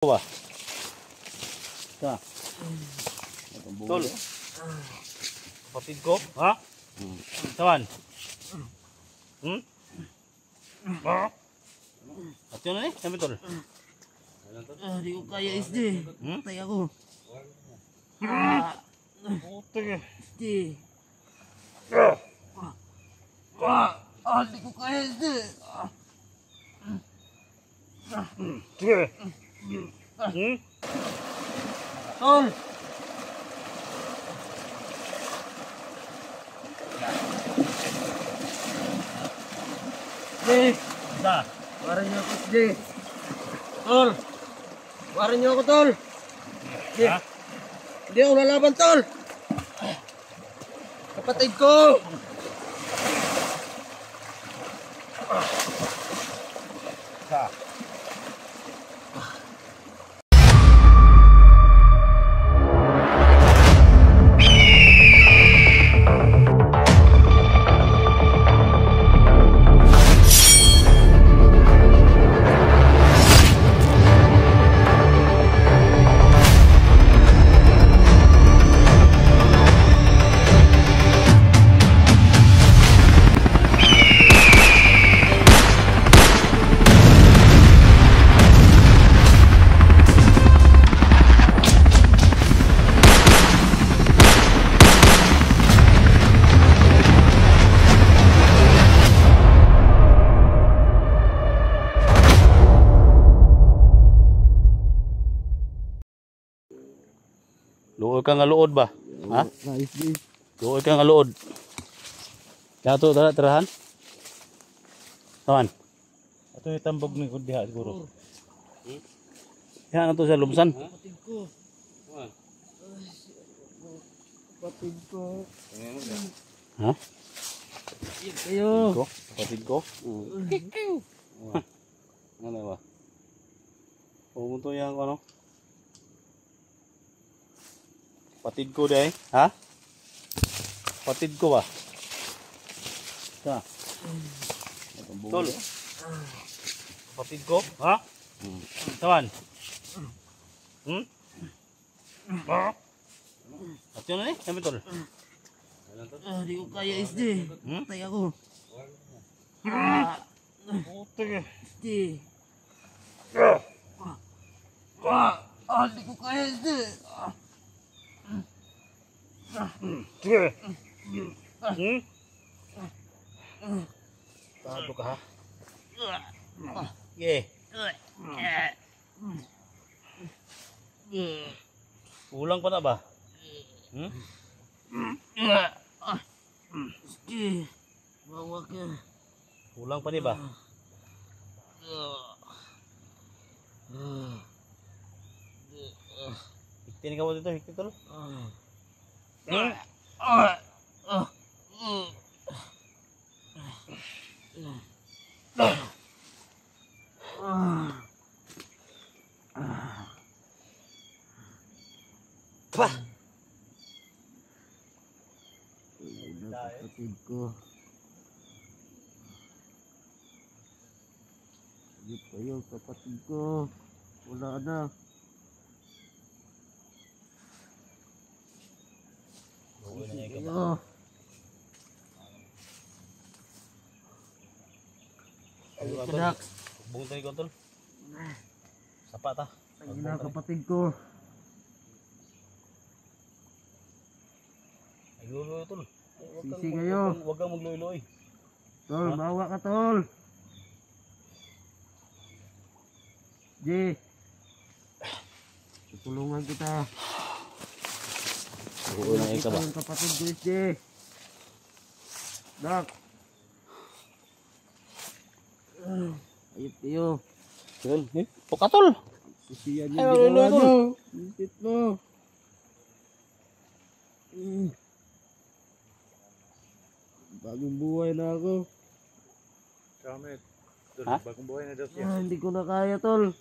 Ba? Sa. Tol. Kapatid ko, ha? Tawan. At yun na eh, sabi tol. Di ko kaya SD. Patay ako. Putik eh. SD. Di ko kaya SD. Sige. Tol! SD! Sa. Waran niyo ako SD. Tol! Waran niyo ako tol! SD! Ha? Hindi ako lalaban tol! Kapatid ko! Sa. Luoy ka nga luod ba? Ha? Luoy ka nga luod. Dato tara tirahan. Tawan. Ato yung tambog ni kudiha siguro. Yan ato sa lumsan. Kapatid ko. Kapatid ko. Ha? Kayo. Kapatid ko. Ano ba? Pumunto yan ko ano? Kapatid ko deh, ha? Kapatid ko ba? Sa. Tol. Kapatid ko, ha? Tawan. At yun na eh, sabi tol. Di ko kaya SD. Patay ako. Putik eh. SD. Di ko kaya SD. Sige. Tado ka ha? Yeah. Ulang pa na ba? SD. Bawa ka. Ulang pa ni ba? Hiktin ka mo dito, hiktin tol. Kapatid ko. Sagip kayo kapatid ko. Wala na. Kayo. Kadak. Bung tadi kontol. Sapa ta? Lagi na kapatid ko. Ay luloy tol. Sisi kayo. Wag kang magloy-loy. Tol, bawa ka tol. J. Tutulungan kita. Ulang ka ba? Kapatid ko J. Dak. Ayop kayo. Tol, pokatol. Sisiyan Ay, yung ginawa tol. nyo. Litit mo. Bagong buhay na ako. Kamit. Ha? Bagong buhay na daw siya. Hindi ko na kaya tol.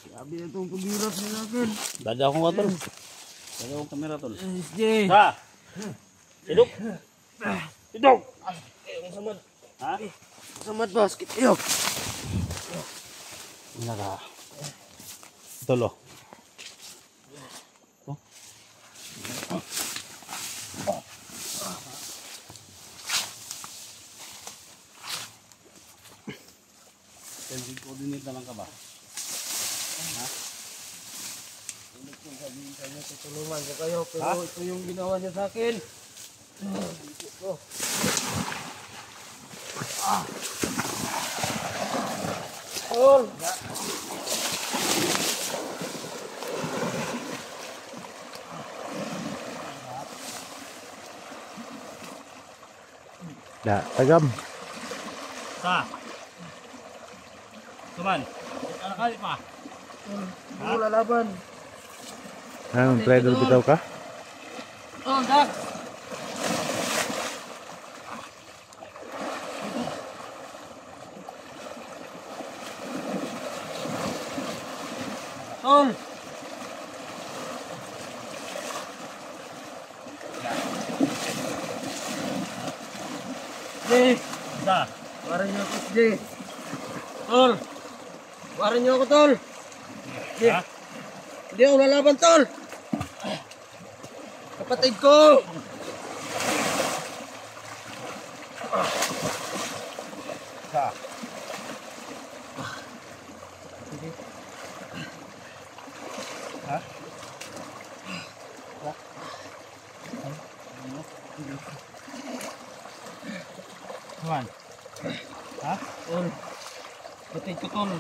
Sabi na itong paghirap nila akin. Dada akong tol. Dada akong kamera tol. SJ. Sa. Sidok. Sidok. Samad. Ha? Samad basket. Iyo. Naka. Tol, oh. Coordinate na lang ka ba? Ha? Sabihin sa inyo, tutulungan ko kayo, pero ito yung ginawa niya sa akin. Tol! Da, tagam. Sa. Tuman. Ano kali pa? Hindi lalaban. Anong try dulu bitaw ka? Oh, Dak! Tol! Jay! Sa. Warin niyo ako, Jay! Tol! Warin niyo ako, Tol! Jay! Ha? Hindi ako lalaban, Tol! Kapatid ko! Sa. Ha? Tuman. Ha? Tol! Kapatid ko, Tol!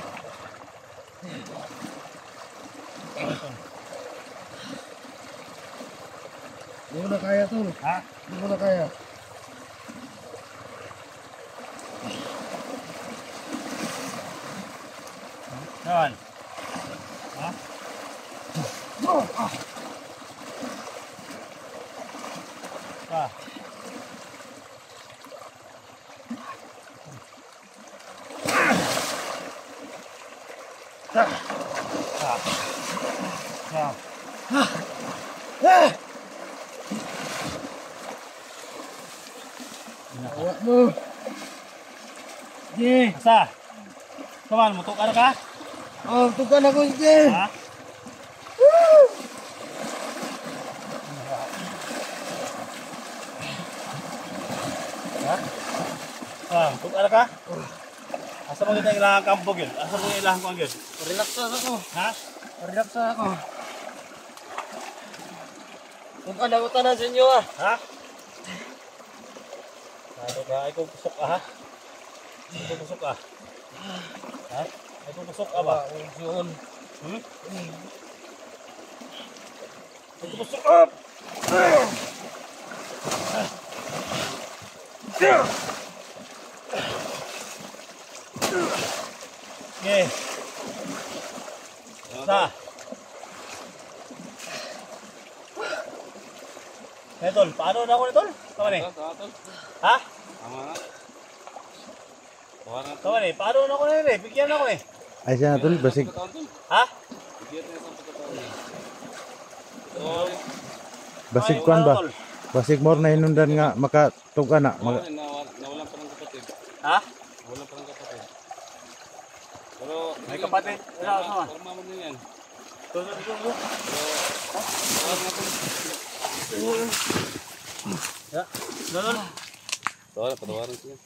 Hindi ko na kaya, Tol! Ha? Hindi ko na kaya! Tuman. Ha? Sa. Sa. Awak mo! Jay! Sa. Tuman, mutok ka na ka? Oh, tukan ako, Jay! Ha? Ha? Ah, mutok ka na ka? Asa mo kita ilahang kampog yun? Asa mo ilahang kong yun? Relax ako! Ha? Relax ako! Tukan ako tanan sa inyo, ah! Ha? Ano ka? Ay kung pusok ka ha? Ay kung pusok ka? Ha? Ay kung pusok ka ba? Yun! Hmm? Ay kung pusok ka! Okay. Sa? Eh, Tol, paano na ako ni Tol? Kaman eh? Ha? Kaman eh, paano na ako na eh? Bigyan na ako eh. Ay siya tol, basig. Ha? Basig kuan ba? Tol? Basig more na inundan nga makatuga na. Nawalan pa ng kapatid. Ha? Nawalan pa ng kapatid. Pero May kapatid. Ano, ano? forma mo na yan. Tulog, tulog. Tawag natin. Ya, Tol. Patawaran siya.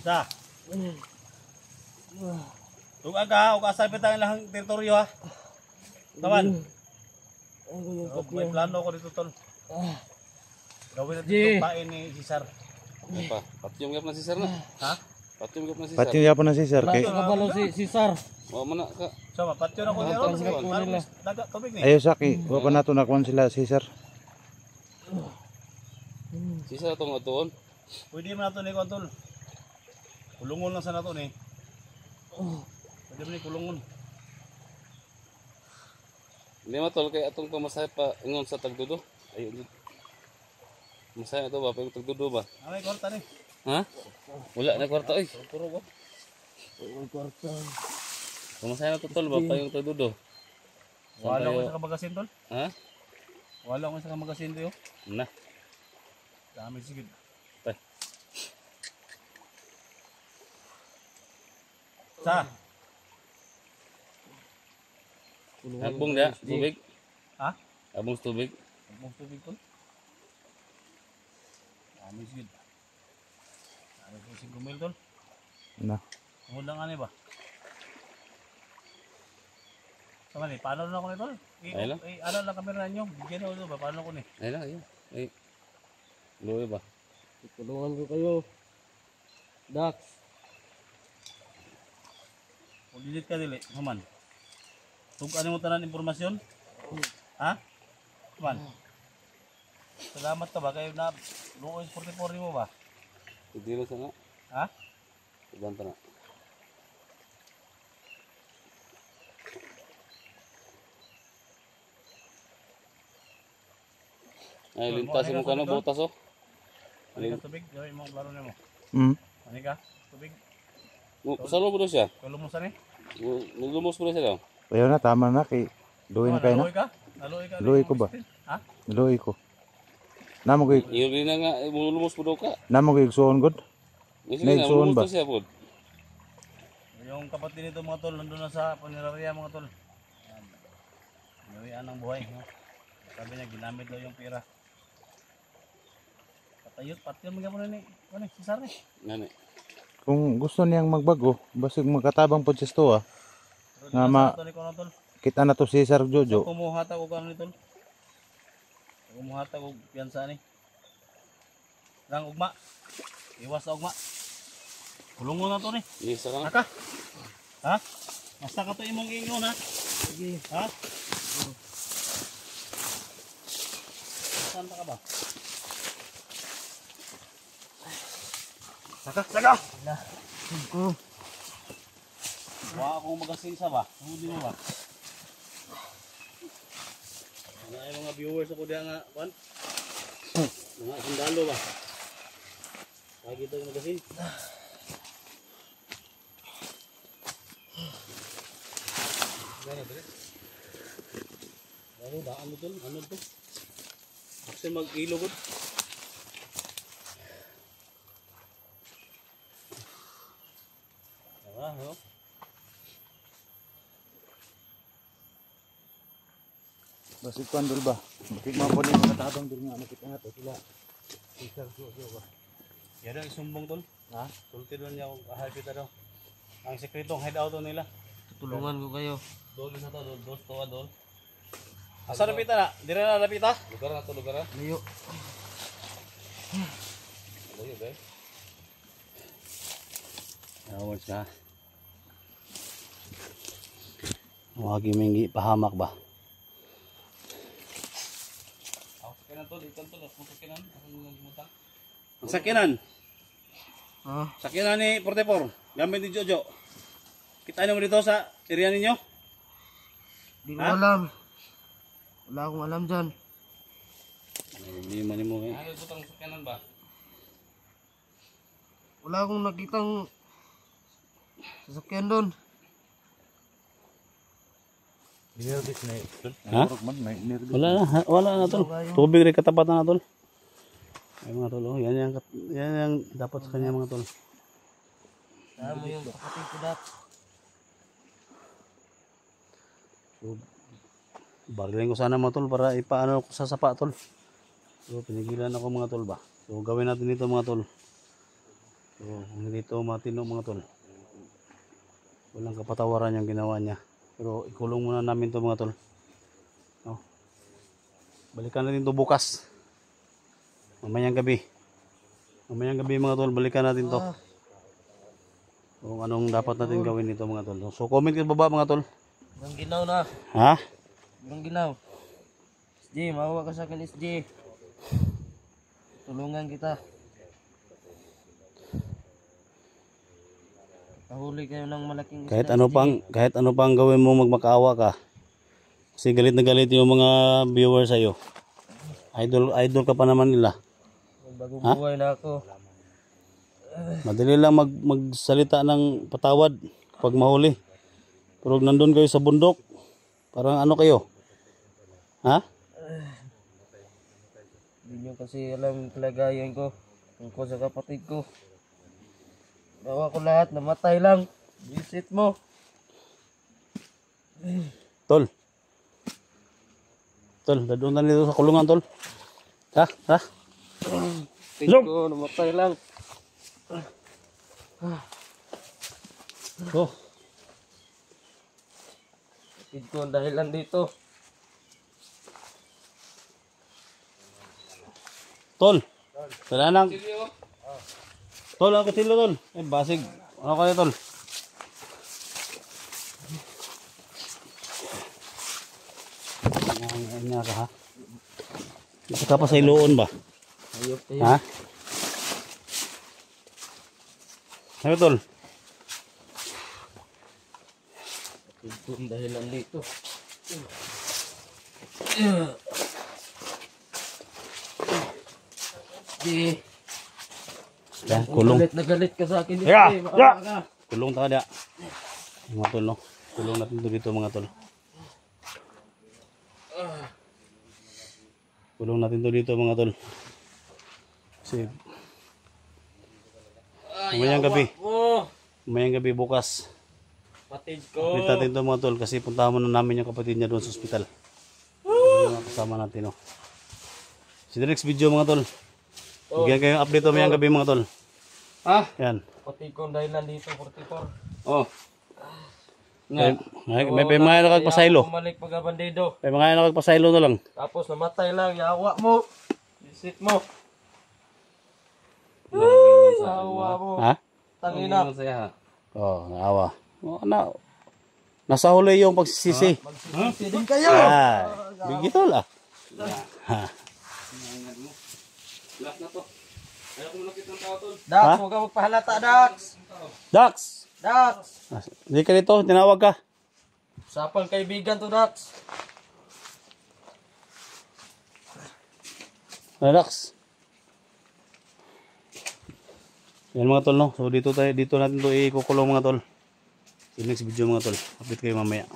Sa? Tugag ka, huwag kasapit ang ilang teritoryo ha. Taman. May plano ko dito, Tol. Gawin natin itong pain ni Cesar. Ano pa? Patyong gap na si Sir na. Ha? Patyong gap na si Sir. Pati yapon na si sir kay Kabalo si Cesar! O mana ka. So, mapatyo na ko niya ron. Daga, tubig ni. ayo saki, wa pa nato nakuan sila si sir. Si Sir atong atuon. Pwede mo nato ni Tol. Kulungon lang sa nato ni. Pwede mo ni kulungon. Hindi matol kay atong pamasahe pa ingon sa Tagdudo. Ayun. Masaya ito ba pa yung Tagdudo ba? Amay korta ni. Ha? Wala na kwarta oy. Puro ko. Pamasahe na to tol ba pa yung Tagdudo? Wala ko sa kamagasin, Tol. Ha? Wala ko sa kamagasin to. Na. Dami sige. Tay. Sa? Abong dia, tubig. Ha? Abong sa tubig. Abong tubig tol. Amis gud. Ano po si gumil tol? Na. Tungod lang ani ba? Sama ni, paano na ako nito? Ay lang. Ano lang kamera nyo? Bigyan ako ito ba? Paano ko ni? Ay lang, ayun. Ay. Luwi ba? Tulungan ko kayo. Dax. Kung delete ka dili, Haman. Tugan mo tanan impormasyon? Ha? Haman. Salamat ka ba? Kayo na luoy 44 mo ba? Hindi na sana. Ha? Ibanta na. Ay, lintas mo ka na butas oh. Ano ka tubig? Gawin mo ang laro mo. Ano ka? Tubig? Salo mo daw siya. Kalumusan eh? Nagumos mo na siya daw. Ayaw na, tama na kay luoy na kayo na. Naluoy ka? Naluoy ka? Luoy ko ba? Ha? Luoy ko. Namo ko Iyo rin na nga, lumos mo daw ka. namo ko igsuon gud. Sige na, Naigsuon lumos ba? na siya po. Yung kapatid nito mga tol, nandun na sa punerarya mga tol. Nawian ng buhay. No? Sabi niya, ginamit daw yung pera. Patayot, patayot mga po na ni. Ano, Cesar ni. Nani. Kung gusto niyang magbago, basig magkatabang po siya to Pero Nga di ma- na sa tol, tol. Kita na to si Sir Jojo. Kumuhatag ko kano ni tol. Kumuhatag ko piyansa ni. Lang ugma. Iwas sa ugma. Kulungon na to ni. Isa ka na. Naka. Ha? Basta ka to imong ingon ha. Sige. Ha? Saan ka ba? Saka, saka! Oh. Wala akong magasinsa ba? Hindi mo ba? Ano ay mga viewers ako diya nga, Juan? Mga sundalo ba? Lagi ito yung magasin. Gano'n dali? Laro ba? Ano to? Ano to? Kasi mag-ilogod. No? Basig kwan dul ba? Bakit mo po niya makatabang dul nga nakita nga to sila. Si Sir Jojo ba? Yan ang isumbong tol. Ha? Sulti doon niya kung kahapita daw. Ang sekretong hideout to nila. Tulungan ko kayo. Dol sa to, dos to dol. Asa napita na? Dire na napita? Lugar na to, lugar na. Layo. Layo ba? Awas ka. Wagi mingi pahamak ba? Sakinan to, dito to. Sakinan. Ang sakinan. Ha? Sakinan ni 44. Gamit ni Jojo. Kita nyo dito sa area ninyo? Di ko Ha? alam. Wala akong alam dyan. Hindi man mo eh. Ano ito tang sakinan ba? Wala akong nakitang sasakyan doon. Nervous na Ha? man, may nervous. Wala na tol. Tubig rin katapat na tol. Ay mga tol, oh, yan yung dapat sa kanya mga tol. Tama mo yung kapatid ko dat. So, barilin ko sana mga tol para ipaano ko sa sapa tol. So pinigilan ako mga tol ba. So gawin natin ito mga tol. So hindi ito matino mga tol. Walang kapatawaran yung ginawa niya. Pero ikulong muna namin to mga tol. No? Balikan natin to bukas. Mamayang gabi. Mamayang gabi mga tol, balikan natin to. Kung anong dapat natin gawin dito mga tol. So comment kayo baba mga tol. Hanggang ginaw na. Ha? Hanggang ginaw. SJ, mahawa ka sa akin SJ. Tulungan kita. Kahuli kayo ng malaking isda. Kahit ano pang gawin mo magmakaawa ka. Kasi galit na galit yung mga viewers sa iyo. Idol ka pa naman nila. Bagong buhay na ako. Madali lang magsalita ng patawad kapag mahuli. Pero nandun kayo sa bundok, parang ano kayo? Ha? Hindi nyo kasi alam yung kalagayan ko. Tungkol sa kapatid ko. Bawa ko lahat, namatay lang. Visit mo. Tol, Tol, dadun na dito sa kulungan, tol. Ha? Ha? Tingin ko, namatay lang. Oh, Tingin ko, dahilan dito. tol. Wala nang. Sige oh. Tol, ako silo, tol. Eh, basig. Ano ka tol? Ano ka, ha? Bakit ka pa sa iloon ba? Ayop tayo. Ha? Ano, tol? Tingin ko, dahilan dito. Di. Yan, kulong. Galit na galit ka sa akin. Ya, eh, ya. maawa ka. Kulong ta kada. Mga tol, no? Kulong natin to dito, mga tol. Kulong natin to dito, mga tol. Kasi, mamayang gabi. Oh, Mamayang gabi bukas. patid ko. Update natin to, mga tol, kasi puntahan mo na namin yung kapatid niya doon sa ospital. Yung mga kasama natin, no? Si the next video, mga tol. Bigyan kayong update mamayang gabi, mga tol. Ha? Yan. Patid ko dahilan dito, 44. Oh. Nga. May mga nakagpasaylo. Bumalik pag bandido. May mga nakagpasaylo na lang. Tapos namatay lang, yawa mo. Visit mo. Yawa mo. Ha? Tangina. Masaya ha. Oh, naawa. Oh, nasa huli yung pagsisisi. Magsisisi din kayo. Ah, bigito la. Ha. Last na to. Ayaw ko malakit ng tao tol. Dax, Ha? huwag ka magpahalata, Dax. Dax. Dax. Hindi ka dito, tinawag ka. Sapang kaibigan to, Dax. Dax. Yan, mga tol, no. So dito natin to ikukulong, mga tol. Sa next video, mga tol. Update kayo mamaya.